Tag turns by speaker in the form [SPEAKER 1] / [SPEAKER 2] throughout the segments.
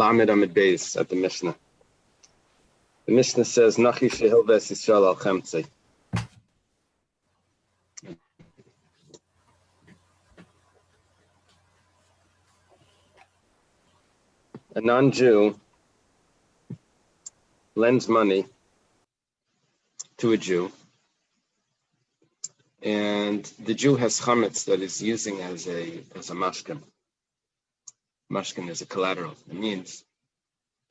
[SPEAKER 1] Lamed Amid Beis at the Mishnah. The Mishnah says, Nachi Shehilves Yisrael al Chemtzei. A non-Jew lends money to a Jew, and the Jew has chametz that is using as a mashkin. Mashkin is a collateral. It means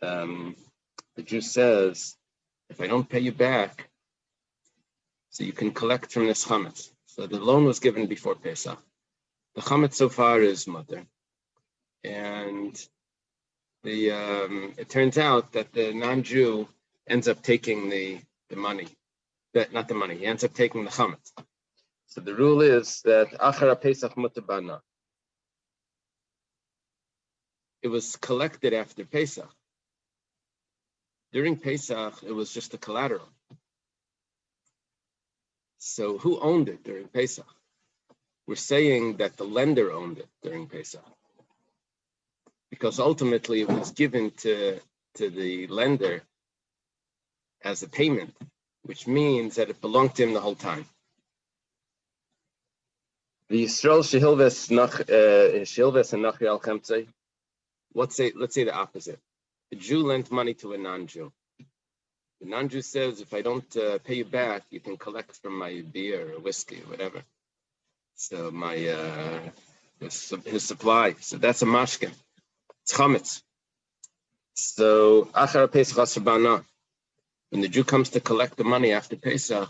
[SPEAKER 1] the Jew says, if I don't pay you back, so you can collect from this chametz. So the loan was given before Pesach. The chametz so far is mutter, and it turns out that the non-Jew ends up taking the money, not the money. He ends up taking the chametz. So the rule is that achara Pesach mutabana. It was collected after Pesach. During Pesach, it was just a collateral. So who owned it during Pesach? We're saying that the lender owned it during Pesach, because ultimately it was given to the lender as a payment, which means that it belonged to him the whole time. The Yisrael Shehilves and Nachi al Chemtzei. Let's say the opposite. The Jew lent money to a non-Jew. The non-Jew says, if I don't pay you back, you can collect from my beer or whiskey or whatever. So my his supply. So that's a mashkin. It's chametz. So achar Pesach asabana. When the Jew comes to collect the money after Pesach,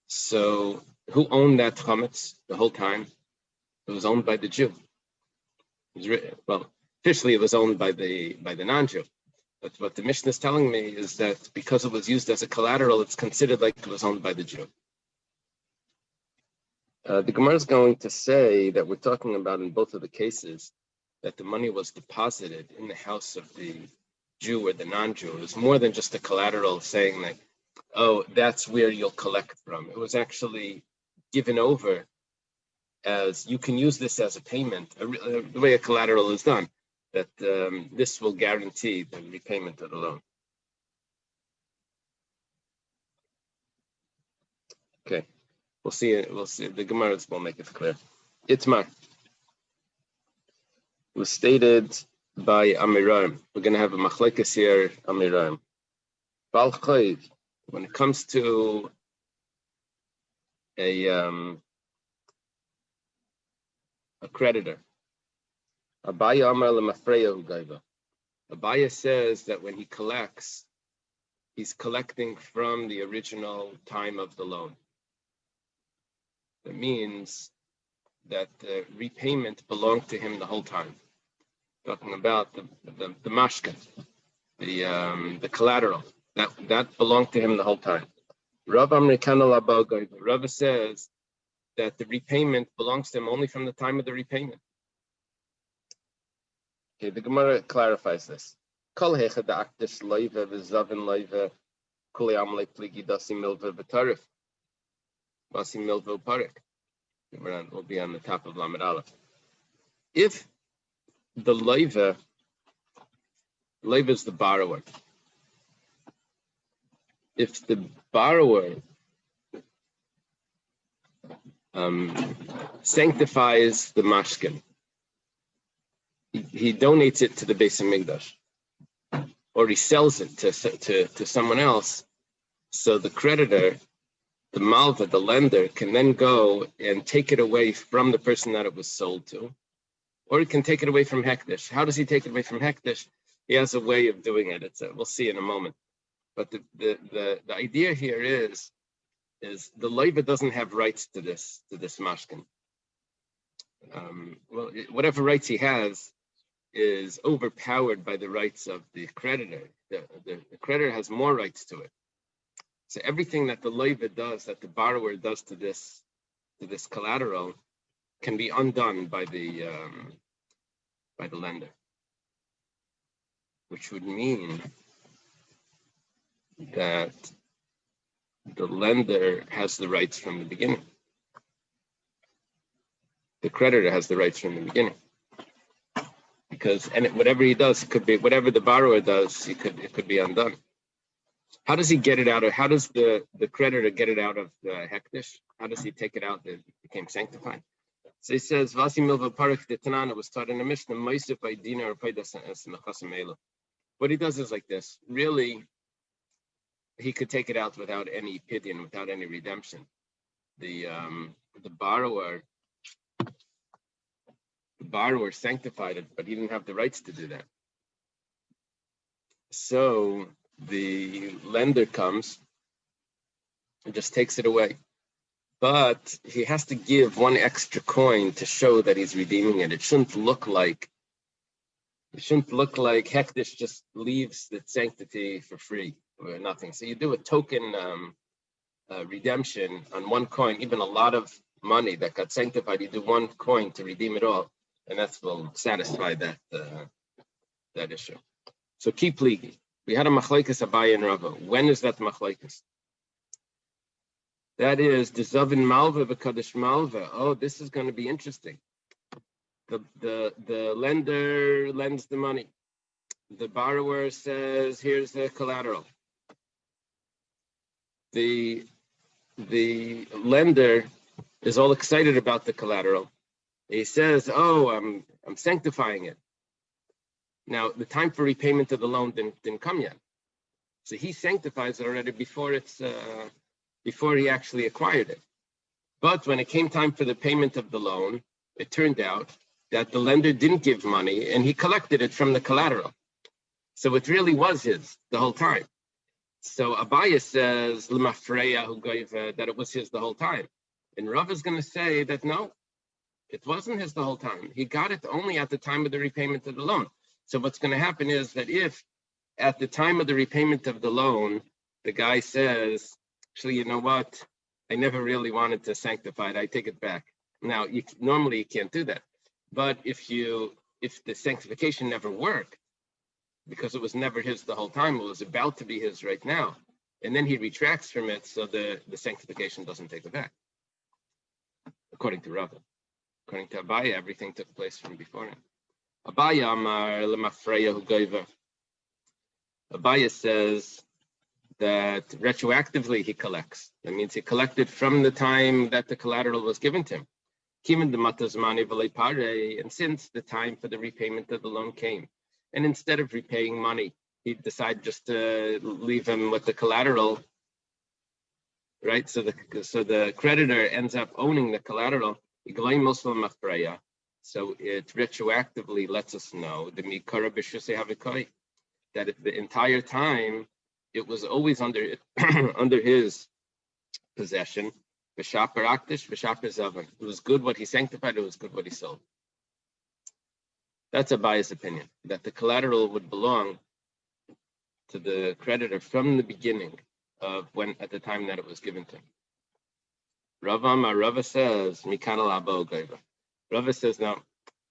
[SPEAKER 1] so who owned that chametz the whole time? It was owned by the Jew. Officially it was owned by the non-Jew. But what the Mishnah is telling me is that because it was used as a collateral, it's considered like it was owned by the Jew. The Gemara is going to say that we're talking about in both of the cases that the money was deposited in the house of the Jew or the non-Jew. It was more than just a collateral saying that, oh, that's where you'll collect from. It was actually given over as you can use this as a payment, the way a collateral is done, that this will guarantee the repayment of the loan. Okay, we'll see. The Gemara will make it clear. Itmar was stated by Amiram. We're going to have a machlekes here, Amiram. When it comes to a creditor, Abaya Amar lemafreyahu gaiva. Abaya says that when he collects, he's collecting from the original time of the loan. That means that the repayment belonged to him the whole time. Talking about the mashkin, the collateral, that belonged to him the whole time. Rav says that the repayment belongs to him only from the time of the repayment. Okay, the Gemara clarifies this. Kol hecha da'aktis loiva v'zavin loiva kuli amle pligi dasi milva v'tarif dasi milva uparik. We'll be on the top of Lamed Aleph. If the loiva is the borrower. If the borrower sanctifies the mashkin, he donates it to the Beis Hamikdash, or he sells it to someone else, so the creditor, the malva, the lender, can then go and take it away from the person that it was sold to, or he can take it away from Hekdesh. How does he take it away from Hekdesh? He has a way of doing it. We'll see in a moment. But the idea here is the loiva doesn't have rights to this mashkin. Whatever rights he has is overpowered by the rights of the creditor. The creditor has more rights to it. So everything that the loiva does, that the borrower does to this collateral, can be undone by the lender, which would mean that the lender has the rights from the beginning. The creditor has the rights from the beginning. whatever he does, it could be whatever the borrower does, it could be undone. How does he get it out of? How does the creditor get it out of the hektish? How does he take it out that it became sanctified? So he says, "Vasi milva parak detanana was taught in a Mishnah. Moisef by dina or paydas elu." What he does is like this. Really, he could take it out without any pidyon, without any redemption. The borrower sanctified it, but he didn't have the rights to do that. So the lender comes and just takes it away. But he has to give one extra coin to show that he's redeeming it. It shouldn't look like hektish just leaves the sanctity for free or nothing. So you do a token redemption on one coin, even a lot of money that got sanctified, you do one coin to redeem it all, and that will satisfy that issue. So keep pligi. We had a machlokes Abaye and Rava. When is that machlokes? That is the Zavin Malva v'Kadosh Malva. Oh, this is going to be interesting. The lender lends the money. The borrower says, "Here's the collateral." The lender is all excited about the collateral. He says, "Oh, I'm sanctifying it." Now, the time for repayment of the loan didn't come yet, so he sanctifies it already before he actually acquired it. But when it came time for the payment of the loan, it turned out that the lender didn't give money and he collected it from the collateral. So it really was his the whole time. So Abaye says that it was his the whole time. And Rav is going to say that no, it wasn't his the whole time. He got it only at the time of the repayment of the loan. So what's going to happen is that if at the time of the repayment of the loan, the guy says, "Actually, you know what? I never really wanted to sanctify it. I take it back." Now, normally you can't do that. But if the sanctification never worked, because it was never his the whole time, it was about to be his right now, and then he retracts from it, so the sanctification doesn't take it back. According to Rava. According to Abaye, everything took place from before him. Abaye Amar Lemafreya Hugoiva. Abaye says that retroactively he collects. That means he collected from the time that the collateral was given to him. And since the time for the repayment of the loan came, and instead of repaying money, he decided just to leave him with the collateral, right? So the creditor ends up owning the collateral. So it retroactively lets us know that the entire time it was always under under his possession. It was good what he sanctified, it was good what he sold. That's Abaye's opinion, that the collateral would belong to the creditor from the beginning of at the time that it was given to him. Rava says, Rava says, no,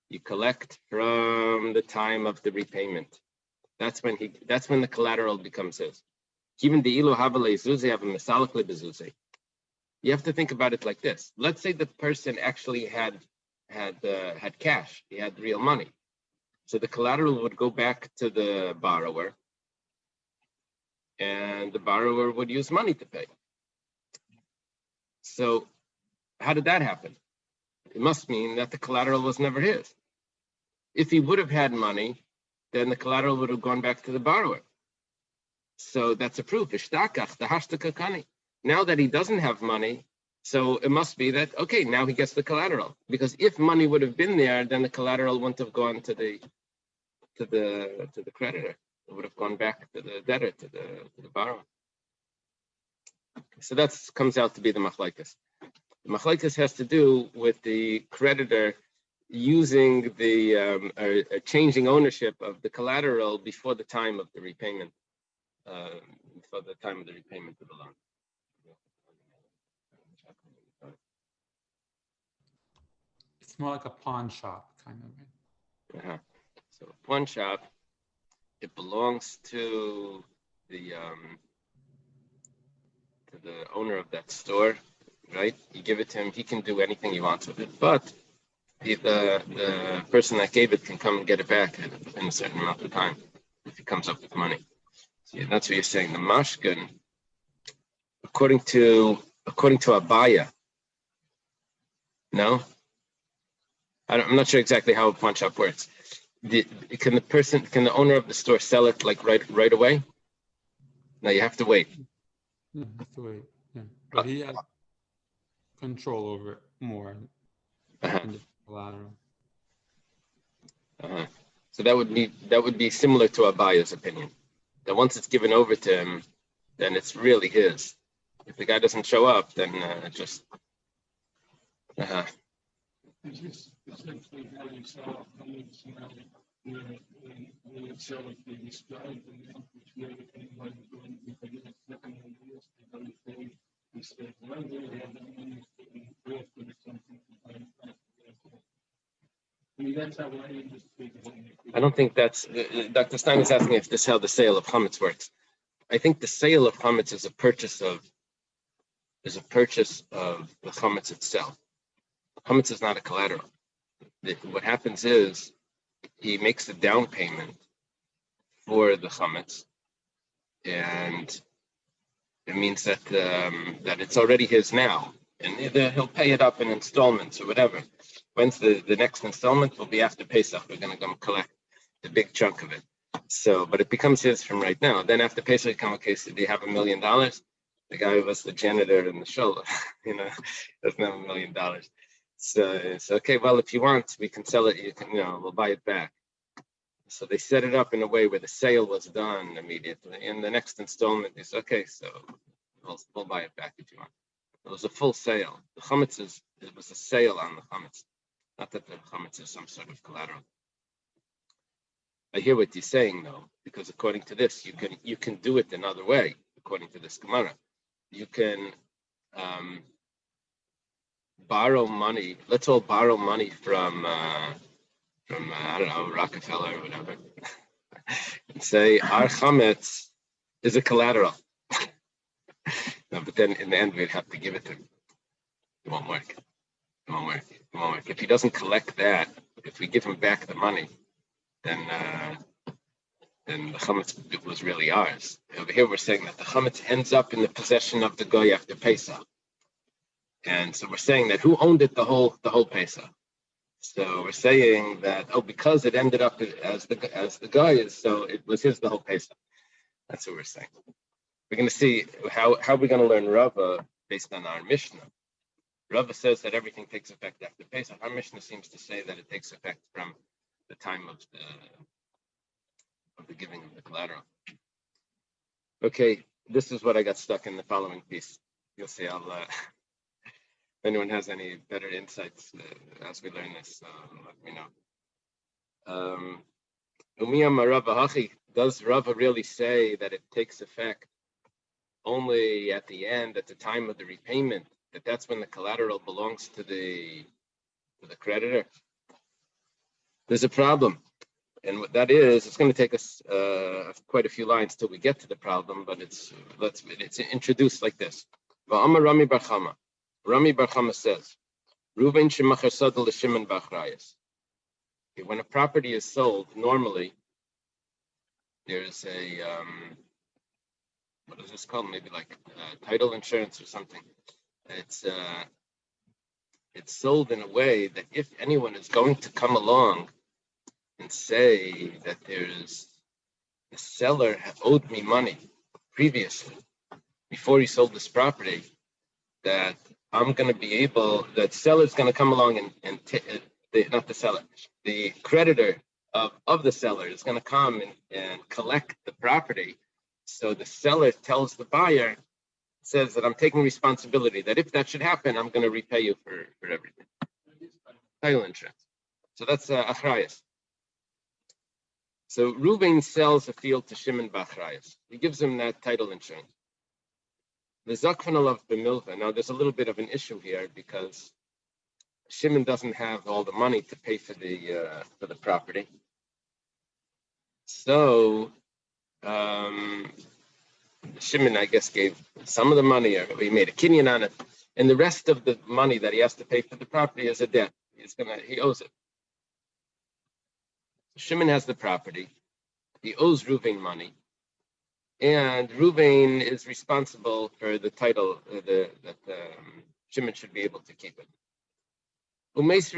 [SPEAKER 1] you collect from the time of the repayment. That's when the collateral becomes his. You have to think about it like this. Let's say the person actually had cash, he had real money. So the collateral would go back to the borrower, and the borrower would use money to pay. So how did that happen? It must mean that the collateral was never his. If he would have had money, then the collateral would have gone back to the borrower. So that's a proof. Now that he doesn't have money, so it must be that, okay, now he gets the collateral. Because if money would have been there, then the collateral wouldn't have gone to the creditor. It would have gone back to the debtor, to the borrower. So that comes out to be the machlokes. The machlokes has to do with the creditor using changing ownership of the collateral before the time of the repayment, before the time of the repayment of the loan.
[SPEAKER 2] It's more like a pawn shop, kind of.
[SPEAKER 1] Uh-huh. So a pawn shop, it belongs to the owner of that store, right? You give it to him, he can do anything he wants with it. But the person that gave it can come and get it back in a certain amount of time if he comes up with money. So that's what you're saying. The mashkin, according to Abaya, no, I'm not sure exactly how a pawn shop works. Can the owner of the store sell it like right away? No, you have to wait.
[SPEAKER 2] Yeah, have to wait. Yeah, but he has control over it more than the collateral.
[SPEAKER 1] So that would be similar to Abaya's opinion. That once it's given over to him, then it's really his. If the guy doesn't show up, then just.
[SPEAKER 3] Is this essentially how you sell comments now? When you sell it, they describe the amount which way anybody going to get a second ideas, they don't say this one day they have the money to or something to buy it. I mean, that's how I understood it.
[SPEAKER 1] I don't think that's. Dr. Stein is asking if this is how the sale of chametz works. I think the sale of chametz is a purchase of the chametz itself. Chametz is not a collateral. What happens is he makes the down payment for the chametz, and it means that it's already his now, and he'll pay it up in installments or whatever. When's the next installment? Will be after Pesach. We're going to come collect the big chunk of it. So, but it becomes his from right now. Then after Pesach, come okay. So do you have $1 million? The guy who was the janitor in the shoulder, doesn't have $1 million. So it's okay. Well, if you want, we can sell it. You can, we'll buy it back. So they set it up in a way where the sale was done immediately. And the next installment is okay. So we'll buy it back if you want. It was a full sale. The chametz it was a sale on the chametz, not that the chametz is some sort of collateral. I hear what you're saying though, because according to this, you can do it another way. According to this Gemara, you can borrow money. Let's all borrow money from I don't know, Rockefeller or whatever, and say our chametz is a collateral. No, but then in the end we'd have to give it to him. It won't work. If he doesn't collect that, if we give him back the money, then the chametz was really ours. Over here we're saying that the chametz ends up in the possession of the guy after Pesach, and so we're saying that who owned it the whole Pesach. So we're saying that because it ended up as the guy is, so it was his the whole Pesach. That's what we're saying. We're going to see how we're going to learn Rava based on our Mishnah. Rava says that everything takes effect after Pesach. Our Mishnah seems to say that it takes effect from the time of the giving of the collateral. Okay, this is what I got stuck in the following piece. You'll see. If anyone has any better insights as we learn this, let me know. Does Rava really say that it takes effect only at the end, at the time of the repayment, that's when the collateral belongs to the creditor? There's a problem. And what that is, it's going to take us quite a few lines till we get to the problem, but it's introduced like this. Rami Bar Chama says, Ruven shemachar sadel l'Shimon b'achrayas. When a property is sold, normally there's a what is this called? Maybe like title insurance or something. It's sold in a way that if anyone is going to come along and say that the seller owed me money previously, before he sold this property, that I'm going to be able, that seller's going to come along and not the seller, the creditor of the seller is going to come and collect the property. So the seller tells the buyer, says that I'm taking responsibility, that if that should happen, I'm going to repay you for everything. Title insurance. So that's achrayas. So Reuben sells a field to Shimon b'achrayas. He gives him that title insurance. The zakvan of b'milva. Now there's a little bit of an issue here because Shimon doesn't have all the money to pay for the property. So Shimon, I guess, gave some of the money, or he made a kinyan on it, and the rest of the money that he has to pay for the property is a debt. he owes it. Shimon has the property. He owes Reuven money, and Reuven is responsible for the title that Shimon should be able to keep it. Umeis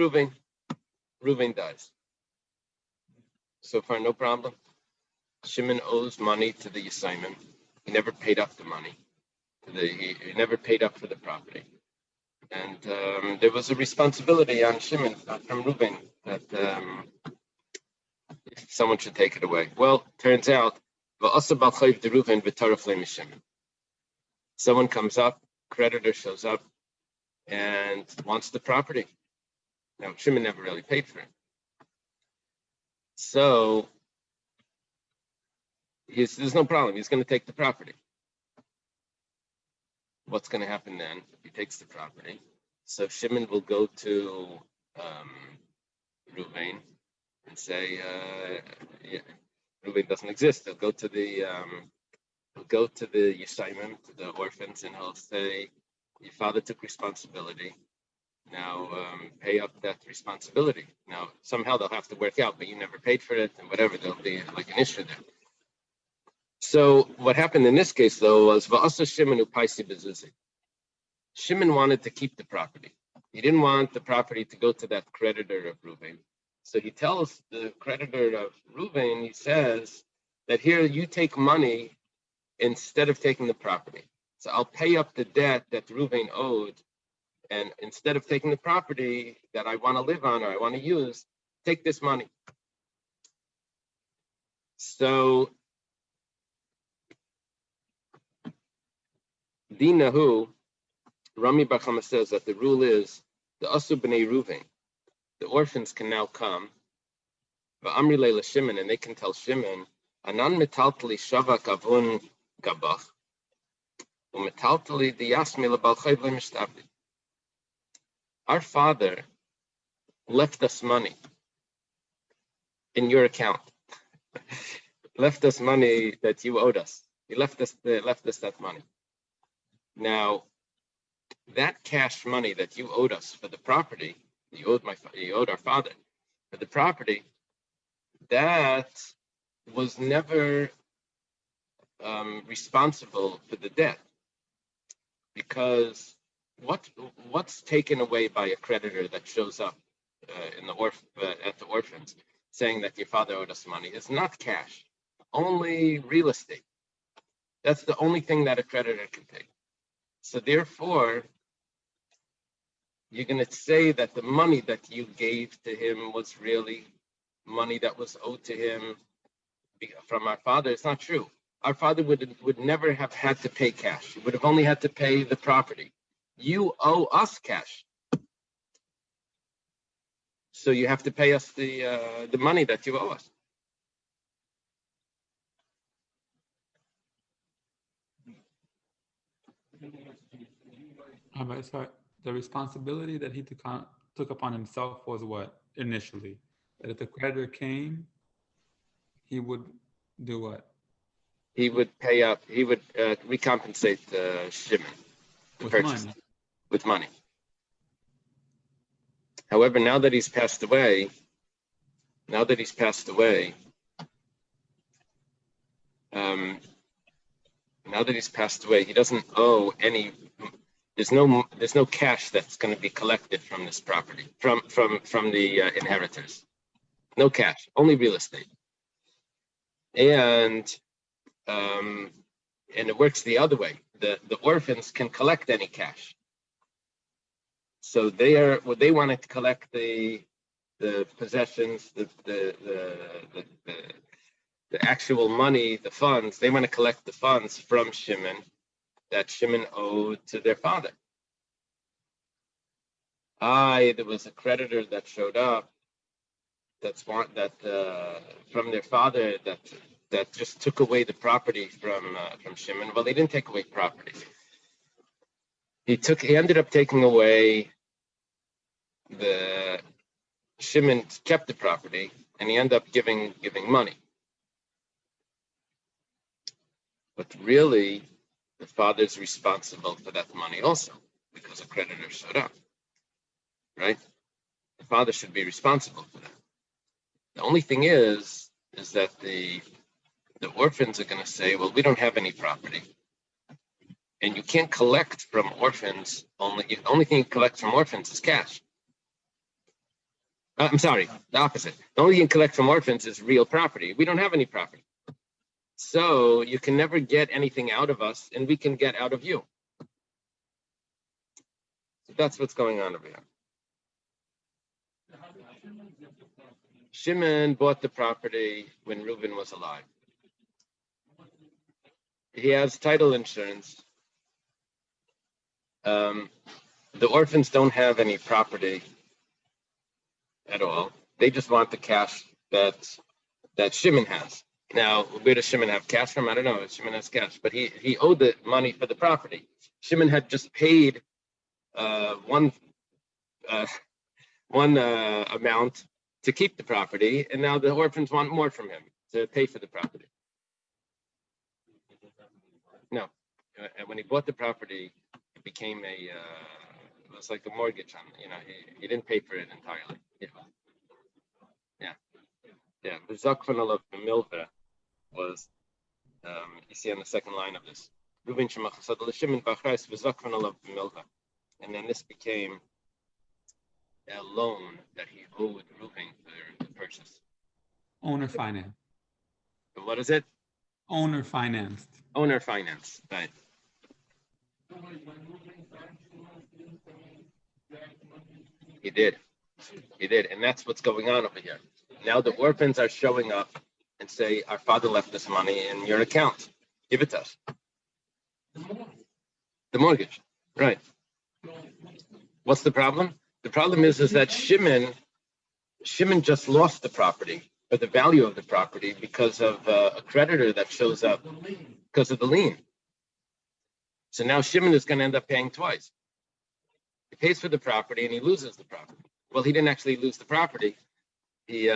[SPEAKER 1] Reuven dies. So far, no problem. Shimon owes money to the Yisayim. He never paid up the money. He never paid up for the property. And there was a responsibility on Shimon from Reuven that someone should take it away. Well, turns out, someone comes up, creditor shows up, and wants the property. Now, Shimon never really paid for it. So, there's no problem. He's going to take the property. What's going to happen then if he takes the property? So Shimon will go to Reuven and say, Reuven doesn't exist. He'll go to the Yishayim, to the orphans, and he'll say, your father took responsibility. Now pay up that responsibility. Now somehow they'll have to work out, but you never paid for it, and whatever, there'll be like an issue there. So what happened in this case, though, was Va'asa Shimon upaisi bezuzi. Shimon wanted to keep the property. He didn't want the property to go to that creditor of Reuven. So he tells the creditor of Reuven, he says that here you take money instead of taking the property. So I'll pay up the debt that Reuven owed, and instead of taking the property that I want to live on or I want to use, take this money. So Dinahu, Rami Bar Chama says that the rule is the Asu B'nei Reuven, the orphans can now come, V'amri Leila Shimon, and they can tell Shimon, Anan metaltali shavak avun gabach, u'metaltali diyasmi lebal chayv le'mishtabdi. Our father left us money in your account. Left us money that you owed us. He left us that money. Now, that cash money that you owed us for the property, you owed our father for the property, that was never responsible for the debt, because what's taken away by a creditor that shows up at the orphans saying that your father owed us money is not cash, only real estate. That's the only thing that a creditor can take. So therefore, you're going to say that the money that you gave to him was really money that was owed to him from our father. It's not true. Our father would never have had to pay cash. He would have only had to pay the property. You owe us cash. So you have to pay us the money that you owe us.
[SPEAKER 2] So the responsibility that he took upon himself was what initially? That if the creditor came, he would do what?
[SPEAKER 1] He would pay up. He would recompensate Shimon with money. However, now that he's passed away, he doesn't owe any. There's no cash that's going to be collected from this property from the inheritors. No cash, only real estate. And it works the other way. The orphans can collect any cash. So they wanted to collect the possessions, the actual money, the funds. They want to collect the funds from Shimon that Shimon owed to their father. There was a creditor that showed up from their father that just took away the property from Shimon. Well, they didn't take away property. He ended up taking away Shimon kept the property, and he ended up giving money. But really, the father's responsible for that money also, because a creditor showed up, right? The father should be responsible for that. The only thing is that the orphans are going to say, well, we don't have any property. And you can't collect from orphans, the only thing you collect from orphans is cash. I'm sorry, the opposite. The only thing you collect from orphans is real property. We don't have any property. So you can never get anything out of us, and we can get out of you. So that's what's going on over here. Shimon bought the property when Reuben was alive. He has title insurance. The orphans don't have any property at all. They just want the cash that Shimon has. Now, where does Shimon have cash from? I don't know. Shimon has cash, but he owed the money for the property. Shimon had just paid one amount to keep the property, and now the orphans want more from him to pay for the property. No, when he bought the property, it became it was like a mortgage on. He didn't pay for it entirely. Yeah. The Zakfanal of Milva was you see on the second line of this. Reuben Shemachasad Shimon Bachrais was Zakfanal of Milva, and then this became a loan that he owed Reuben for the purchase.
[SPEAKER 2] Owner finance.
[SPEAKER 1] What is it?
[SPEAKER 2] Owner financed.
[SPEAKER 1] Owner finance, right. He did. And that's what's going on over here. Now the orphans are showing up and say, our father left this money in your account. Give it to us. The mortgage, right. What's the problem? The problem is that Shimon just lost the property, or the value of the property, because of a creditor that shows up because of the lien. So now Shimon is going to end up paying twice. He pays for the property and he loses the property. Well, he didn't actually lose the property. He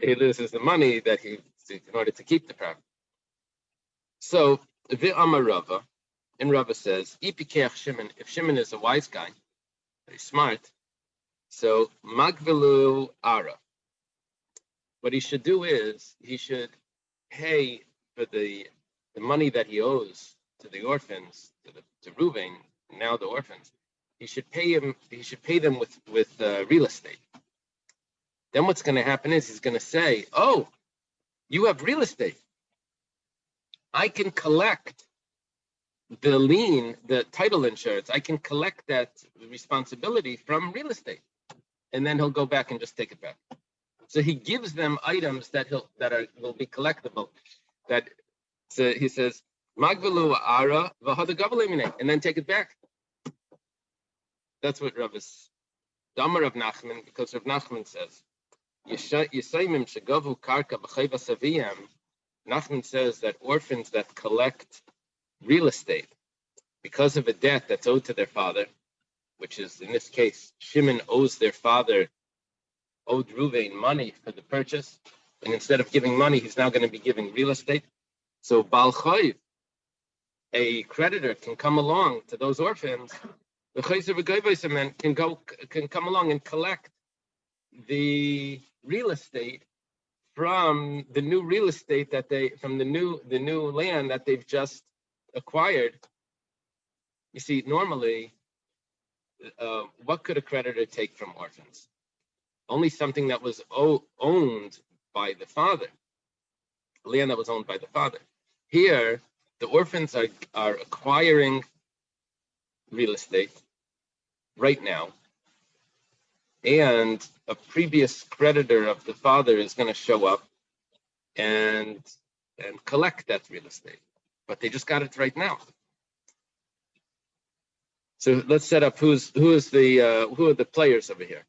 [SPEAKER 1] loses the money that he in order to keep the property. So V'amar Rava, and Rava says, Shimon, if Shimon is a wise guy, very smart, so Magvelu Ara. What he should do is he should pay for the money that he owes to the orphans, to Reuben, now the orphans. He should pay them with real estate. Then what's going to happen is he's going to say, oh, you have real estate. I can collect the lien, the title insurance. I can collect that responsibility from real estate. And then he'll go back and just take it back. So he gives them items that will be collectible. So he says, Magvelu ara v'hada gavle, and then take it back. That's what Rav is. The Amar of Nachman, because Rav Nachman says, Yisayimim shegavu karka b'chayva saviyam. Nachman says that orphans that collect real estate because of a debt that's owed to their father, which is in this case, Shimon owed Reuven money for the purchase, and instead of giving money, he's now going to be giving real estate. So Bal Chayv, a creditor, can come along to those orphans. The can come along and collect the real estate from the new real estate from the new land that they've just acquired. You see, normally, what could a creditor take from orphans? Only something that was owned by the father, land that was owned by the father. Here, the orphans are acquiring real estate right now, and a previous creditor of the father is going to show up and collect that real estate, but they just got it right now. So let's set up who are the players over here.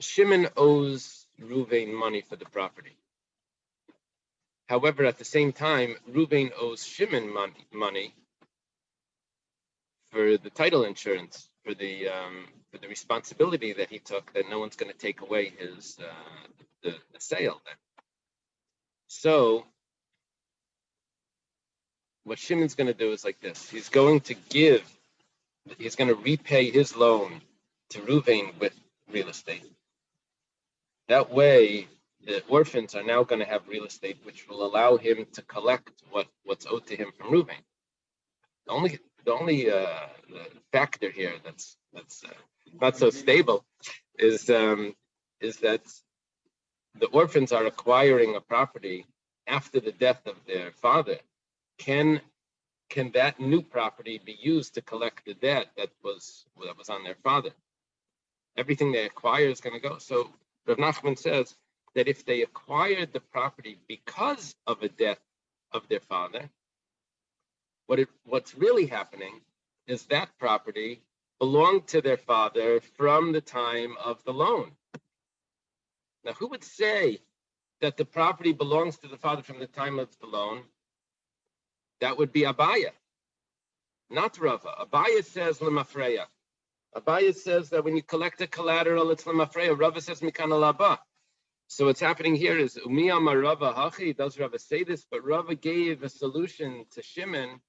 [SPEAKER 1] Shimon owes Reuven money for the property. However, at the same time, Reuven owes Shimon money for the title insurance, for the responsibility that he took, that no one's going to take away his the sale. Then. So what Shimon's going to do is like this. He's going to repay his loan to Ruvain with real estate. That way, the orphans are now going to have real estate, which will allow him to collect what's owed to him from Ruvain. The only factor here that's not so stable is that the orphans are acquiring a property after the death of their father. Can that new property be used to collect the debt that was on their father? Everything they acquire is going to go. So Rav Nachman says that if they acquired the property because of a death of their father, what's really happening is that property belonged to their father from the time of the loan. Now, who would say that the property belongs to the father from the time of the loan? That would be Abaya, not Rava. Abaya says lemafreya. Abaya says that when you collect a collateral, it's lemafreya. Rava says mikana laba. So what's happening here is umiyama Rava hachi. Does Rava say this? But Rava gave a solution to Shimon.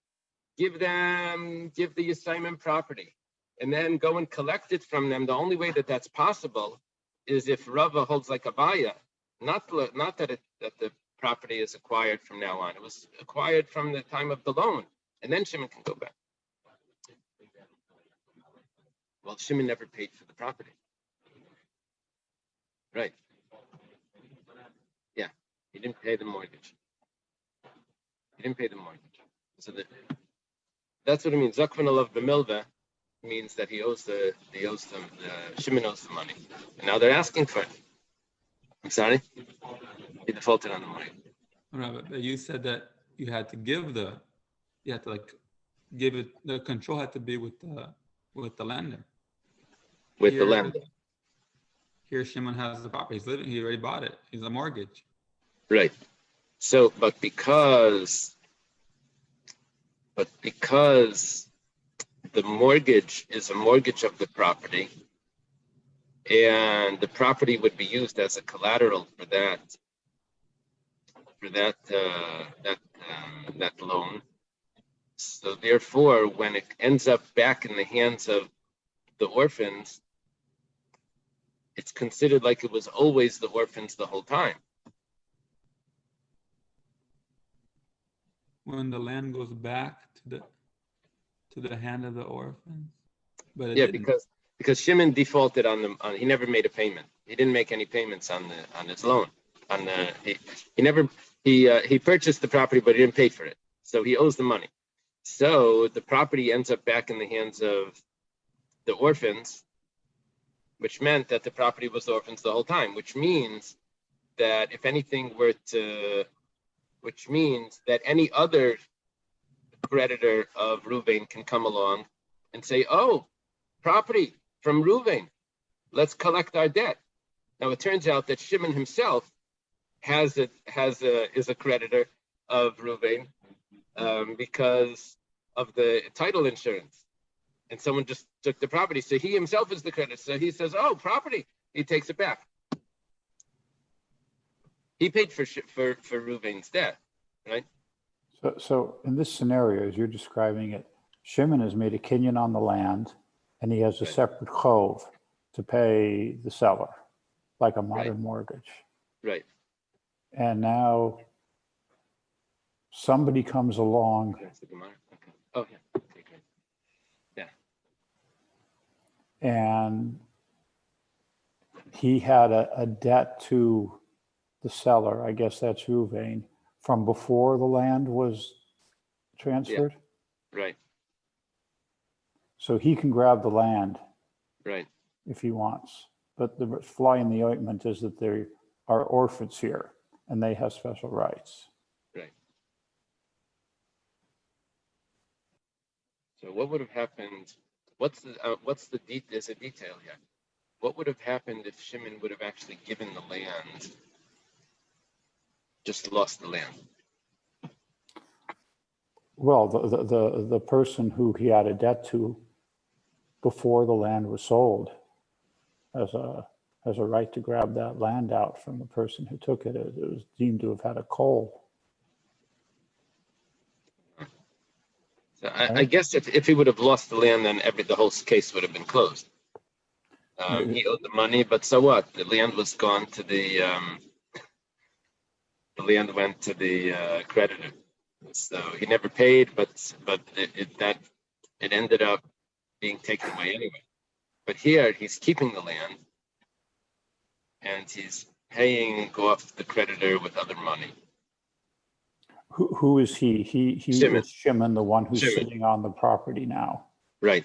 [SPEAKER 1] Give the Yisayim property, and then go and collect it from them. The only way that's possible is if Rava holds like Abaya, not that the property is acquired from now on. It was acquired from the time of the loan, and then Shimon can go back. Well, Shimon never paid for the property. Right. Yeah, he didn't pay the mortgage. So that's what it means. Zakvan alav b'milva means that Shimon owes the money. And now they're asking for it. I'm sorry? He defaulted on the money.
[SPEAKER 2] Right, but you said that you had to give it, the control had to be with the lender.
[SPEAKER 1] With the lender.
[SPEAKER 2] Here Shimon has the property. He already bought it. He's a mortgage.
[SPEAKER 1] Right. So, but because the mortgage is a mortgage of the property, and the property would be used as a collateral for that loan. So therefore, when it ends up back in the hands of the orphans, it's considered like it was always the orphans the whole time.
[SPEAKER 2] When the land goes back to the hand of the orphans, but it didn't.
[SPEAKER 1] because Shimon defaulted he never made a payment. He didn't make any payments on his loan. He purchased the property, but he didn't pay for it, so he owes the money. So the property ends up back in the hands of the orphans, which meant that the property was the orphans the whole time, which means that any other creditor of Ruvain can come along and say, oh, property from Ruvain, let's collect our debt. Now it turns out that Shimon himself is a creditor of Ruvain because of the title insurance, and someone just took the property. So he himself is the creditor. So he says, "Oh, property." He takes it back. He paid for Ruvain's debt, right?
[SPEAKER 4] So in this scenario, as you're describing it, Shimon has made a kinyan on the land, and he has a separate chov to pay the seller, like a modern mortgage.
[SPEAKER 1] Right.
[SPEAKER 4] And now somebody comes along.
[SPEAKER 1] Oh, yeah. Okay, great. Yeah.
[SPEAKER 4] And he had a debt to the seller, I guess that's Ruvain, from before the land was transferred.
[SPEAKER 1] Yeah. Right.
[SPEAKER 4] So he can grab the land,
[SPEAKER 1] right,
[SPEAKER 4] if he wants. But the fly in the ointment is that there are orphans here, and they have special rights.
[SPEAKER 1] Right. So what would have happened? There's a detail here. What would have happened if Shimon would have actually given the land, just lost the land?
[SPEAKER 4] Well, the person who he had a debt to before the land was sold has a right to grab that land out from the person who took it. It was deemed to have had a coal.
[SPEAKER 1] So I guess if he would have lost the land, then the whole case would have been closed. He owed the money, but so what? The land was gone to the land went to the creditor. So he never paid, but it ended up being taken away anyway. But here he's keeping the land, and he's paying off the creditor with other money.
[SPEAKER 4] Who is he? He
[SPEAKER 1] Shimon.
[SPEAKER 4] is Shimon, the one who's
[SPEAKER 1] Shimon.
[SPEAKER 4] sitting on the property now.
[SPEAKER 1] Right.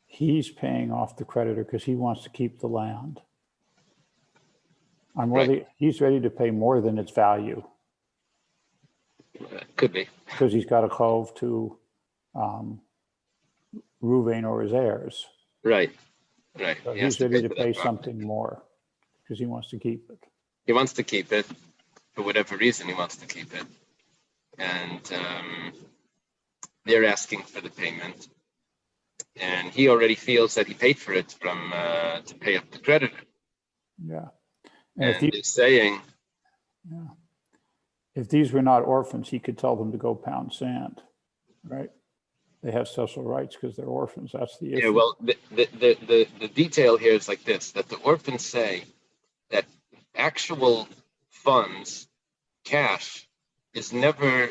[SPEAKER 4] He's paying off the creditor because he wants to keep the land. He's ready to pay more than its value.
[SPEAKER 1] Could be.
[SPEAKER 4] Because he's got a chov to Ruvain or his heirs.
[SPEAKER 1] Right.
[SPEAKER 4] So he's ready to pay something more because he wants to keep it.
[SPEAKER 1] He wants to keep it. For whatever reason, he wants to keep it. And they're asking for the payment. And he already feels that he paid for it to pay up the creditor.
[SPEAKER 4] Yeah.
[SPEAKER 1] And they're saying...
[SPEAKER 4] Yeah. If these were not orphans, he could tell them to go pound sand, right? They have special rights because they're orphans. That's the issue.
[SPEAKER 1] Yeah, well, the detail here is like this, that the orphans say that actual funds, cash, is never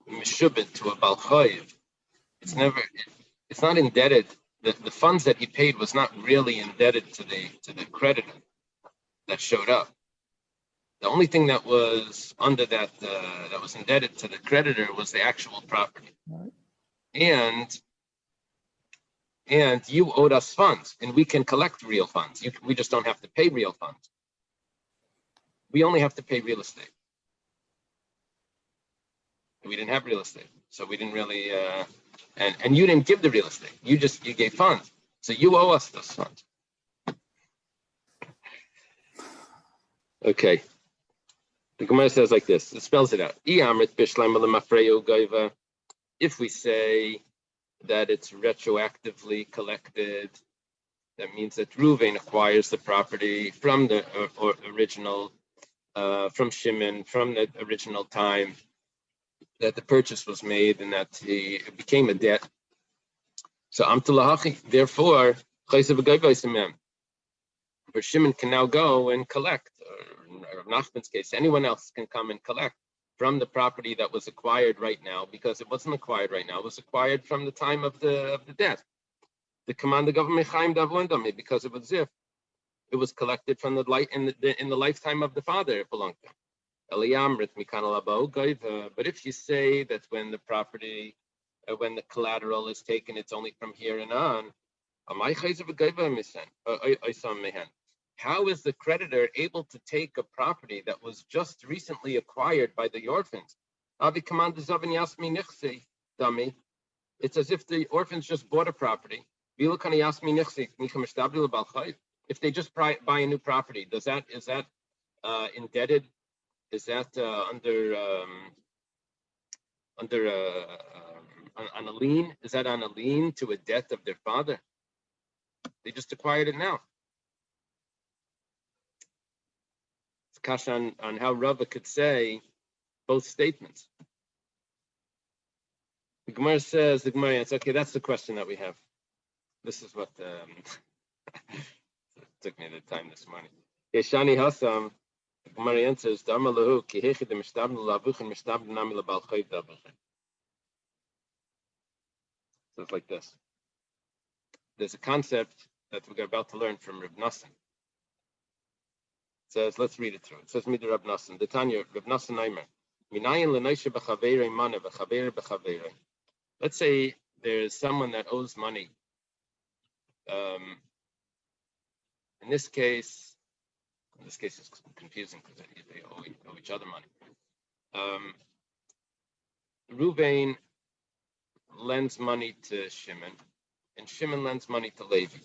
[SPEAKER 1] meshubit to a Baal Chayiv. It's not indebted. The funds that he paid was not really indebted to the creditor that showed up. The only thing that was under that was indebted to the creditor was the actual property.
[SPEAKER 4] Right.
[SPEAKER 1] And you owed us funds, and we can collect real funds. We just don't have to pay real funds. We only have to pay real estate. We didn't have real estate, so we didn't really. And you didn't give the real estate. You gave funds, so you owe us those funds. Okay. The Gemara says like this. It spells it out. If we say that it's retroactively collected, that means that Reuven acquires the property from the original, from Shimon, from the original time that the purchase was made and that it became a debt. So Amtulahachi, therefore, for Shimon can now go and collect, or Nachman's case, anyone else can come and collect from the property that was acquired right now, because it wasn't acquired right now, it was acquired from the time of the debt. The command of government because it was zif. It was collected from the light in the lifetime of the father, it belonged to him. But if you say that when the property, when the collateral is taken, it's only from here and on, how is the creditor able to take a property that was just recently acquired by the orphans? It's as if the orphans just bought a property. If they just buy a new property, is that indebted? Is that on a lien? Is that on a lien to a debt of their father? They just acquired it now. It's kasha on how Rava could say both statements. The Gemara says, it's okay, that's the question that we have. This is what took me the time this morning. Yeshani Hassam, the Gemara answers, so it's like this. There's a concept that we're about to learn from Reb Nassim. It says, let's read it through. It says, Midar Reb Nassim, the Tanya, Reb Nassim Naimer, Minayin l'noishe b'chaveirei mana v'chaveirei b'chaveirei. Let's say there's someone that owes money. In this case is confusing because they owe each other money. Reuven lends money to Shimon, and Shimon lends money to Levi.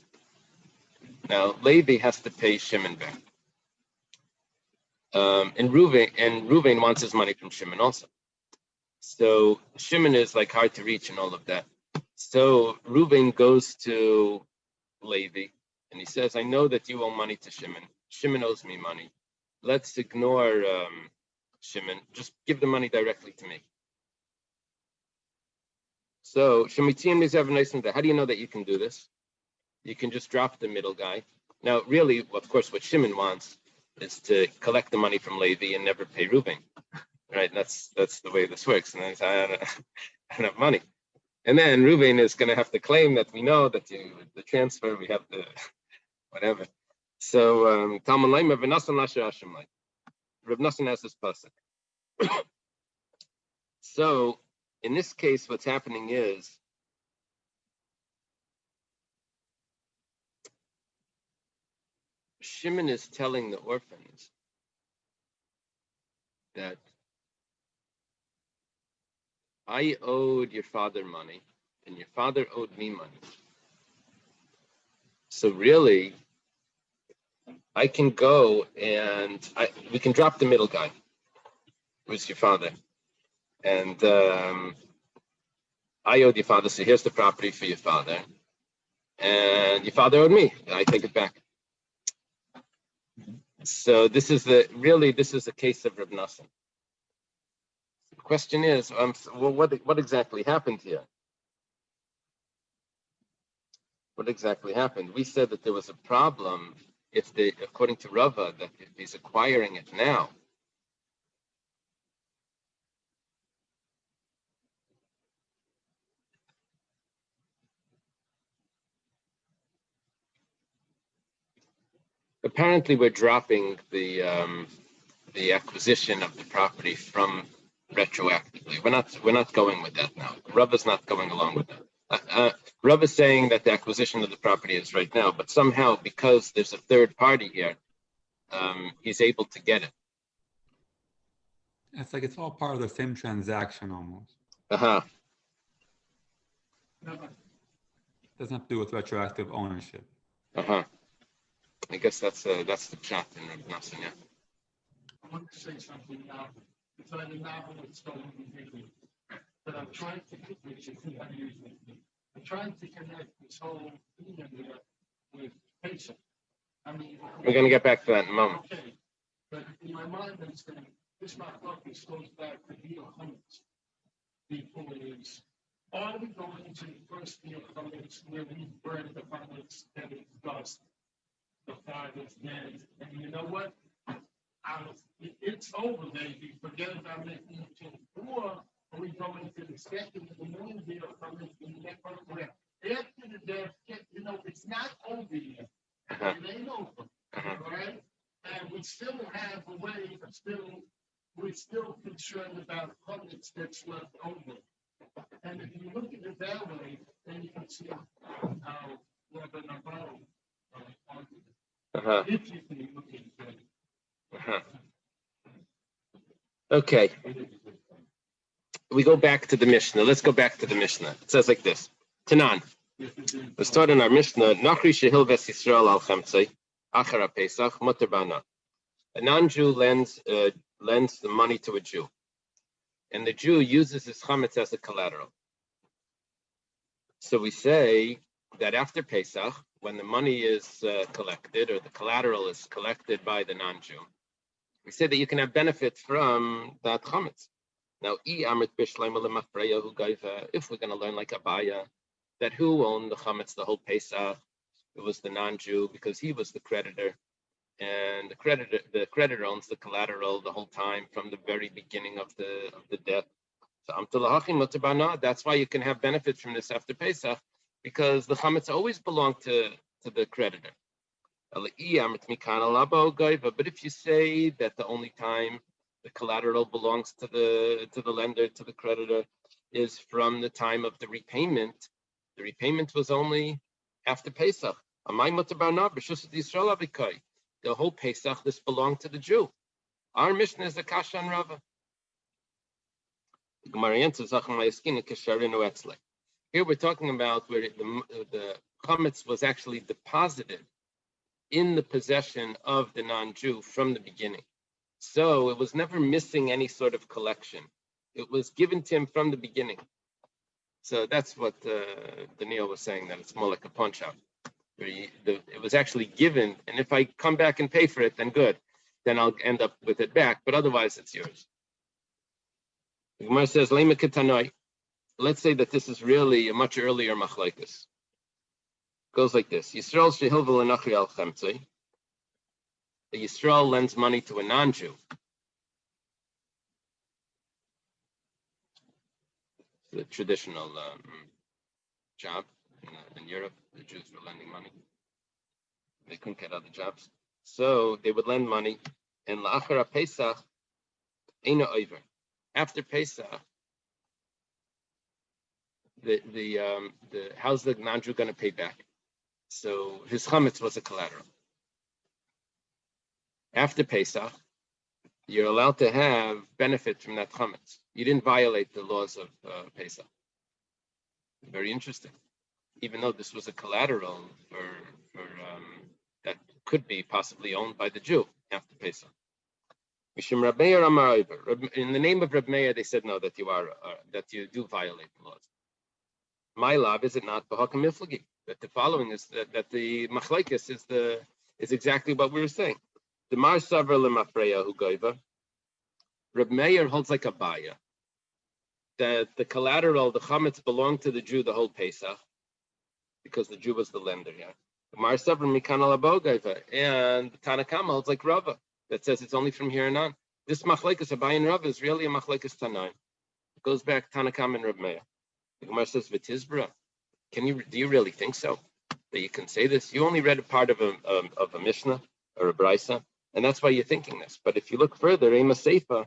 [SPEAKER 1] Now Levi has to pay Shimon back, and Reuven wants his money from Shimon also. So Shimon is like hard to reach and all of that. So Reuven goes to Levi and he says, I know that you owe money to Shimon. Shimon owes me money. Let's ignore Shimon. Just give the money directly to me. So, how do you know that you can do this? You can just drop the middle guy. Now, really, of course, what Shimon wants is to collect the money from Levi and never pay Reuben, right? That's the way this works. And then I don't have money. And then Reuben is going to have to claim that we know that the transfer, we have the whatever. So, Talmud Laim, Rav Nassan Lasher Hashem Laim. Rav Nassan has this pasuk. So, in this case, what's happening is Shimon is telling the orphans that I owed your father money, and your father owed me money. So really, I can go and we can drop the middle guy, who's your father. And I owed your father, so here's the property for your father. And your father owed me, and I take it back. So this is a case of Reb Nassan. The question is, well, what exactly happened here? What exactly happened? We said that there was a problem according to Rava, that if he's acquiring it now, apparently we're dropping the acquisition of the property from retroactively. We're not going with that now. Rava's not going along with that. Rav is saying that the acquisition of the property is right now, but somehow because there's a third party here, he's able to get it.
[SPEAKER 2] It's like it's all part of the same transaction almost.
[SPEAKER 1] Uh-huh.
[SPEAKER 2] Doesn't have to do with retroactive ownership.
[SPEAKER 1] Uh-huh. I guess that's the chat in Rav Nassan, yeah.
[SPEAKER 3] I want to say something now. It's like a novel that's going to be, but I'm trying to I'm trying to connect this whole thing with Pesach. I mean,
[SPEAKER 1] We're going to get back to that in a moment.
[SPEAKER 3] Okay, but in my mind, this my focus goes back to the hundreds. Because are we going to the first year hundreds where we burn the hundreds and it's dust? The father's dead, and you know what? It's over, baby. Forget about making it change. Or are we going to the second of the moon deal from the next one? After the death, it's not over yet. It ain't over, right? And we still have a way we're still concerned about hundreds that's left over. And if you look at it that way, then you can see how Rabbi Navarro argued.
[SPEAKER 1] Uh-huh.
[SPEAKER 3] If you can look at it.
[SPEAKER 1] Uh-huh. Okay. We go back to the Mishnah. Let's go back to the Mishnah. It says like this. Tanan. Let's start in our Mishnah. Nachri shehil ves Yisrael al chamtzei achar Pesach muter bana. A non-Jew lends the money to a Jew, and the Jew uses his chametz as a collateral. So we say that after Pesach, when the money is collected, or the collateral is collected by the non-Jew, we say that you can have benefit from that chametz. Now, if we're going to learn like Abaya, that who owned the chametz the whole Pesach, it was the non-Jew because he was the creditor, and the creditor owns the collateral the whole time from the very beginning of the debt. So that's why you can have benefits from this after Pesach, because the chametz always belonged to the creditor. But if you say that the only time the collateral belongs to the lender, to the creditor, is from the time of the repayment was only after Pesach. The whole Pesach, this belonged to the Jew. Our Mishnah is a kasha and Rava. Here we're talking about where the chametz was actually deposited in the possession of the non-Jew from the beginning. So it was never missing any sort of collection. It was given to him from the beginning. So that's what Daniel was saying, that it's more like a punch-out. It was actually given, and if I come back and pay for it, then good. Then I'll end up with it back, but otherwise it's yours. The Gemara says, let's say that this is really a much earlier machlekes. Goes like this: Yisrael shehilvel enachri al chemtzei. The Yisrael lends money to a non-Jew. The traditional job in Europe, the Jews were lending money. They couldn't get other jobs, so they would lend money. And la'achar Pesach, eina over. After Pesach, how's the non-Jew going to pay back? So his chametz was a collateral. After Pesach, you're allowed to have benefit from that chametz. You didn't violate the laws of Pesach. Very interesting. Even though this was a collateral for that could be possibly owned by the Jew after Pesach. In the name of Reb Meir, they said no, that you do violate the laws. My love, is it not b'hakam miflagi? That the following is that the machlekes is exactly what we were saying. The Mar Savar Lemafreya Hu Goiva. Reb Meir holds like a baya that the collateral, the chametz, belonged to the Jew the whole Pesach because the Jew was the lender. Yeah. The Mar Savar Mikan Alabo Goiva, and the Tanakama holds like Rava that says it's only from here and on. This machlekes Abaye and Rava is really a machlekes Tanaim. It goes back Tanakama and Reb Meir. The Gemara says V'tizbra. Do you really think so? That you can say this? You only read a part of a Mishnah or a Brisa, and that's why you're thinking this. But if you look further, Ema Seifa,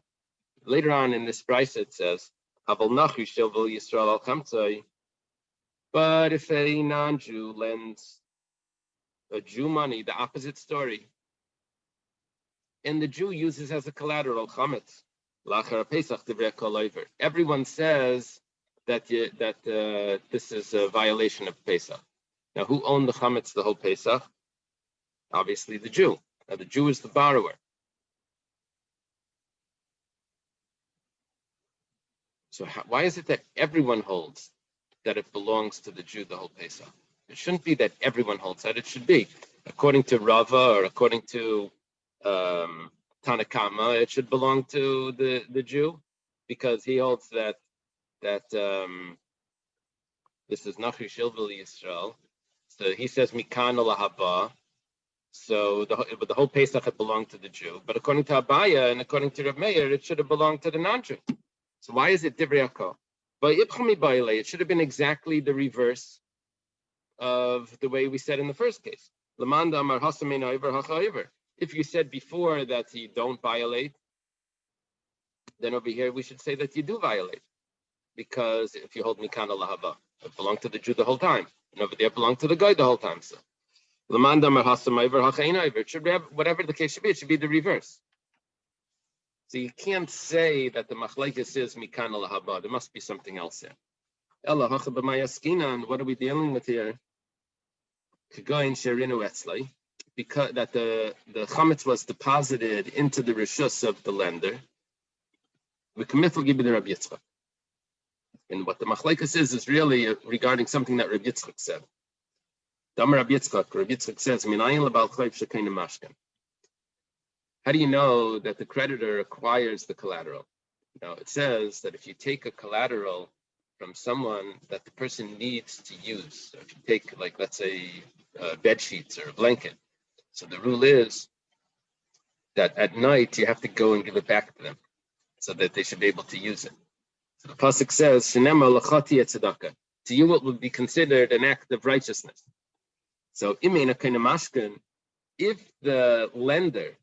[SPEAKER 1] later on in this Brisa it says, Aval Nachu Shelvel Yisrael Al Chamtzai. But if a non-Jew lends a Jew money, the opposite story, and the Jew uses as a collateral chametz, Lachar Pesach Divrei Kol Oiver. Everyone says that this is a violation of Pesach. Now, who owned the chametz the whole Pesach? Obviously, the Jew. Now, the Jew is the borrower. So, why is it that everyone holds that it belongs to the Jew the whole Pesach? It shouldn't be that everyone holds that. It should be, according to Rava or according to Tanakama, it should belong to the Jew because he holds that this is Nachu Shilvel Yisrael. So he says Mikan Lahaba. So the whole Pesach had belonged to the Jew. But according to Abaya and according to Reb Meir, it should have belonged to the non-Jew. So why is it Divrei Yaakov? It should have been exactly the reverse of the way we said in the first case. If you said before that you don't violate, then over here we should say that you do violate. Because if you hold Mikan Lahaba, it belonged to the Jew the whole time. And over there it belonged to the guy the whole time. So it should have, whatever the case should be, it should be the reverse. So you can't say that the machlekes is Mikan Lahaba. There must be something else there. And what are we dealing with here? Because that the chametz was deposited into the rishus of the lender. We can give the Rabbi Yitzchak. And what the machlekes is really regarding something that Rabbi Yitzchak said. Rabbi Yitzchak says, how do you know that the creditor acquires the collateral? Now, it says that if you take a collateral from someone that the person needs to use, so if you take, like, let's say, bed sheets or a blanket, so the rule is that at night you have to go and give it back to them so that they should be able to use it. So the pasuk says, "Shenema lachati et tzedakah." To you, it would be considered an act of righteousness. So, imena kind of mashkin, if the lender,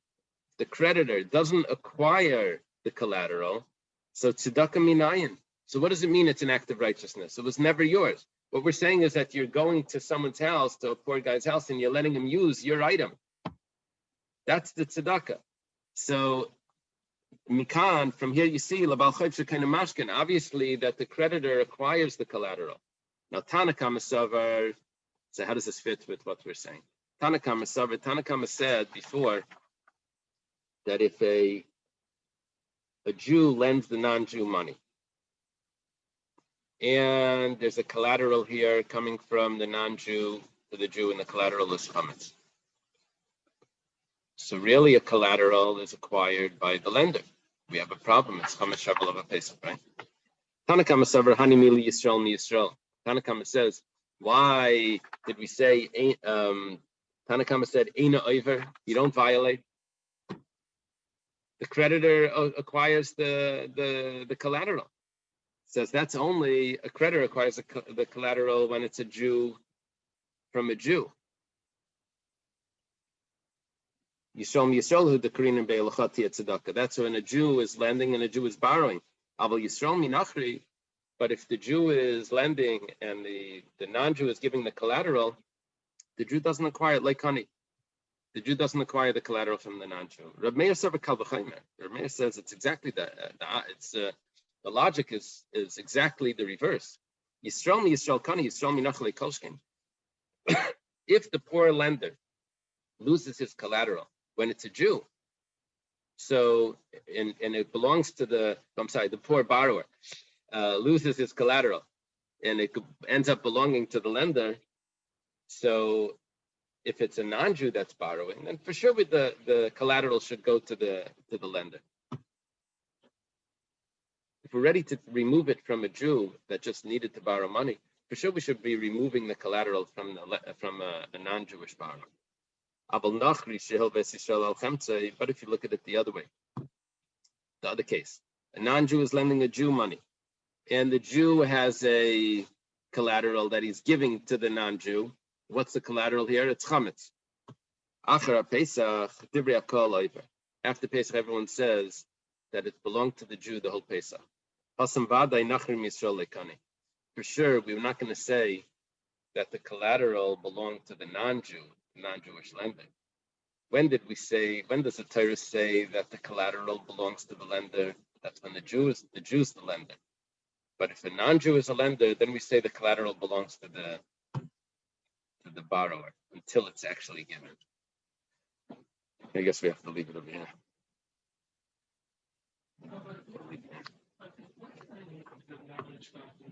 [SPEAKER 1] the creditor, doesn't acquire the collateral, so tzedakah minayin. So, what does it mean? It's an act of righteousness. It was never yours. What we're saying is that you're going to someone's house, to a poor guy's house, and you're letting him use your item. That's the tzedakah. So, Mikan, from here you see, obviously that the creditor acquires the collateral. Now, Tanakama Savar, so how does this fit with what we're saying? Tanakama said before that if a Jew lends the non-Jew money, and there's a collateral here coming from the non-Jew to the Jew, and the collateral is chametz. So really a collateral is acquired by the lender. We have a problem. It's chametz shabbal of a Pesach, right? Tanakama Savar Hanimili Yisrael Mi Yisrael. Tanakama says, why did we say Tanakama said Eina Oiver, you don't violate? The creditor acquires the collateral. Says that's only a creditor acquires the collateral when it's a Jew from a Jew. Yisrael Yisrael the Korean Be'elachati tzedakah. That's when a Jew is lending and a Jew is borrowing. Aval Yisrael minachri. But if the Jew is lending and the non-Jew is giving the collateral, the Jew doesn't acquire it like honey. The Jew doesn't acquire the collateral from the non-Jew. Reb Meir says it's exactly that. The logic is exactly the reverse. Yisrael mi Yisrael kani Yisrael minachli kolshkin. If the poor lender loses his collateral when it's a Jew, so and it belongs to the poor borrower loses his collateral and it ends up belonging to the lender. So if it's a non-Jew that's borrowing, then for sure the collateral should go to the lender. If we're ready to remove it from a Jew that just needed to borrow money, for sure we should be removing the collateral from a non-Jewish borrower. But if you look at it the other way, the other case, a non-Jew is lending a Jew money, and the Jew has a collateral that he's giving to the non-Jew. What's the collateral here? It's chametz. After Pesach, everyone says that it belonged to the Jew the whole Pesach. For sure, we're not going to say that the collateral belonged to the non-Jewish lender. When does the Torah say that the collateral belongs to the lender? That's when the Jew is the lender. But if a non-Jew is a lender, then we say the collateral belongs to the borrower until it's actually given. I guess we have to leave it over here.